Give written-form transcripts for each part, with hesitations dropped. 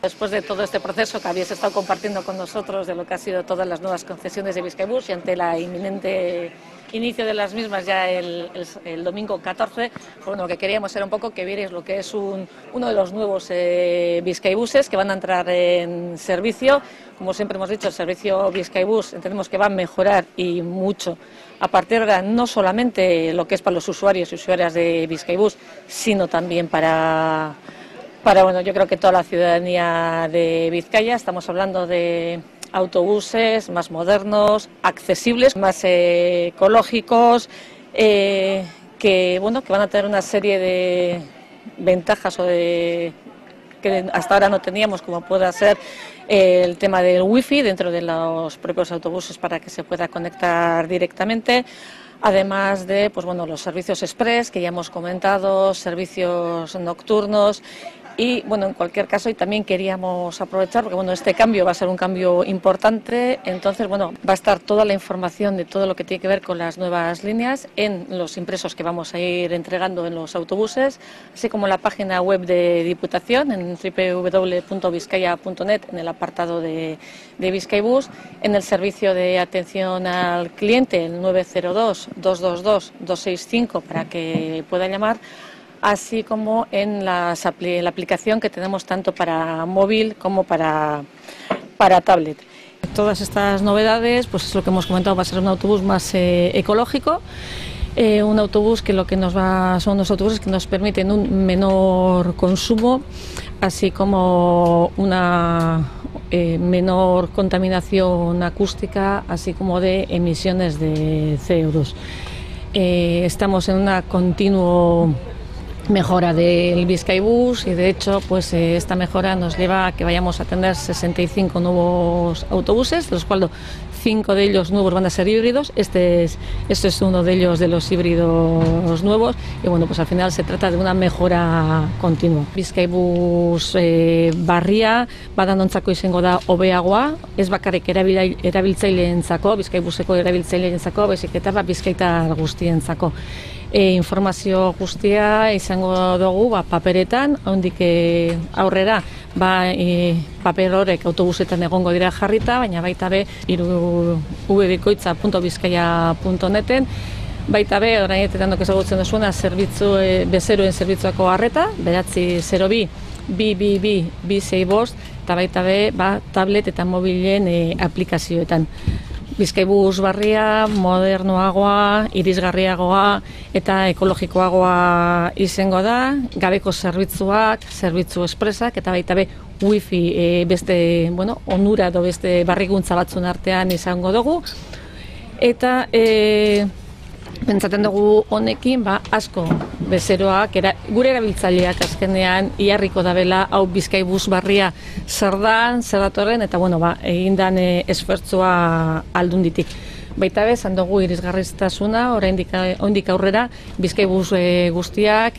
Después de todo este proceso que habéis estado compartiendo con nosotros de lo que ha sido todas las nuevas concesiones de Bizkaibus y ante la inminente inicio de las mismas ya el domingo 14, bueno, lo que queríamos era un poco que vierais lo que es uno de los nuevos Bizkaibuses que van a entrar en servicio. Como siempre hemos dicho, el servicio Bizkaibus entendemos que va a mejorar y mucho a partir de no solamente lo que es para los usuarios y usuarias de Bizkaibus, sino también para bueno, yo creo que toda la ciudadanía de Vizcaya. Estamos hablando de autobuses más modernos, accesibles, más ecológicos, que van a tener una serie de ventajas que hasta ahora no teníamos, como pueda ser el tema del wifi dentro de los propios autobuses para que se pueda conectar directamente. Además de los servicios express que ya hemos comentado, servicios nocturnos. Y en cualquier caso, y también queríamos aprovechar, porque este cambio va a ser un cambio importante, entonces va a estar toda la información de todo lo que tiene que ver con las nuevas líneas en los impresos que vamos a ir entregando en los autobuses, así como en la página web de Diputación, en www.bizkaia.net, en el apartado de Bizkaibus, en el servicio de atención al cliente, el 902-222-265, para que pueda llamar, así como en la aplicación que tenemos tanto para móvil como para tablet. Todas estas novedades, pues es lo que hemos comentado, va a ser un autobús más ecológico, un autobús que son unos autobuses que nos permiten un menor consumo, así como una menor contaminación acústica, así como de emisiones de CO2. Estamos en una continua mejora del Bizkaibus y de hecho esta mejora nos lleva a que vayamos a tener 65 nuevos autobuses, de los cuales 5 de ellos nuevos van a ser híbridos. Este es uno de ellos, de los híbridos nuevos, y al final se trata de una mejora continua. Bizkaibus barria badanontzako izango da hobeagoa, ez bakarrik erabiltzaileentzako, Bizkaibuseko erabiltzaileentzako, baizik eta bizkaitar guztientzako. Informazio guztia izango dugu paperetan, handik aurrera paper horrek autobusetan egongo dira jarrita, baina baita be www.bizkaia.neten, baita be oraietetan ezagutzen duzuena bezeroen zerbitzuako harreta, 902-222-265, eta baita be tablet eta mobilen aplikazioetan. Bizkaibus barria, modernoagoa, irisgarriagoa eta ekologikoagoa izango da, gabeko zerbitzuak, zerbitzu espresak eta baita be wifi beste onura edo beste barriguntza batzun artean izango dugu. Eta pentsatzen dugu honekin asko bezeroak, gure erabiltzaileak azkenean iharriko dabela hau Bizkaibus barria zer datorren eta egindan esfortzua aldunditik. Baita be, esan dugu irisgarriztasuna, oraindik aurrera Bizkaibus guztiak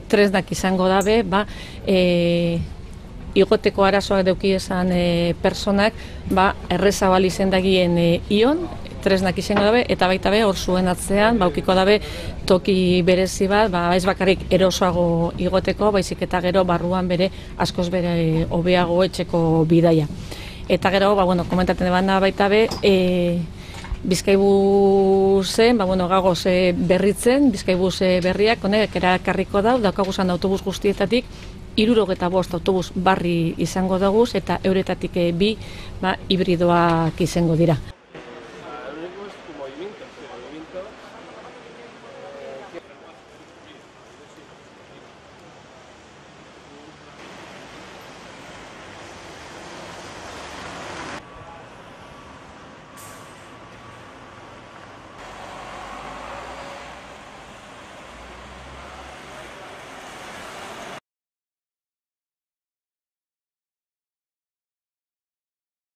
tresnak izango dabe, igoteko arazoak eduki esan personak errezabal izendagien ion, tresnak izango dabe, eta baita be, hor zuen atzean, aukiko dabe toki berezi bat, ez bakarrik erosoago igoteko, baizik eta gero barruan bere askoz bere hobeago etxeko bidaia. Eta gero, komentatzen debana baita be, Bizkaibusen, gagoz berritzen, Bizkaibus berriak, honek erakarriko daukaguzan autobus guztietatik, 75 autobus barri izango daguz, eta euretatik 2 hibridoak izango dira.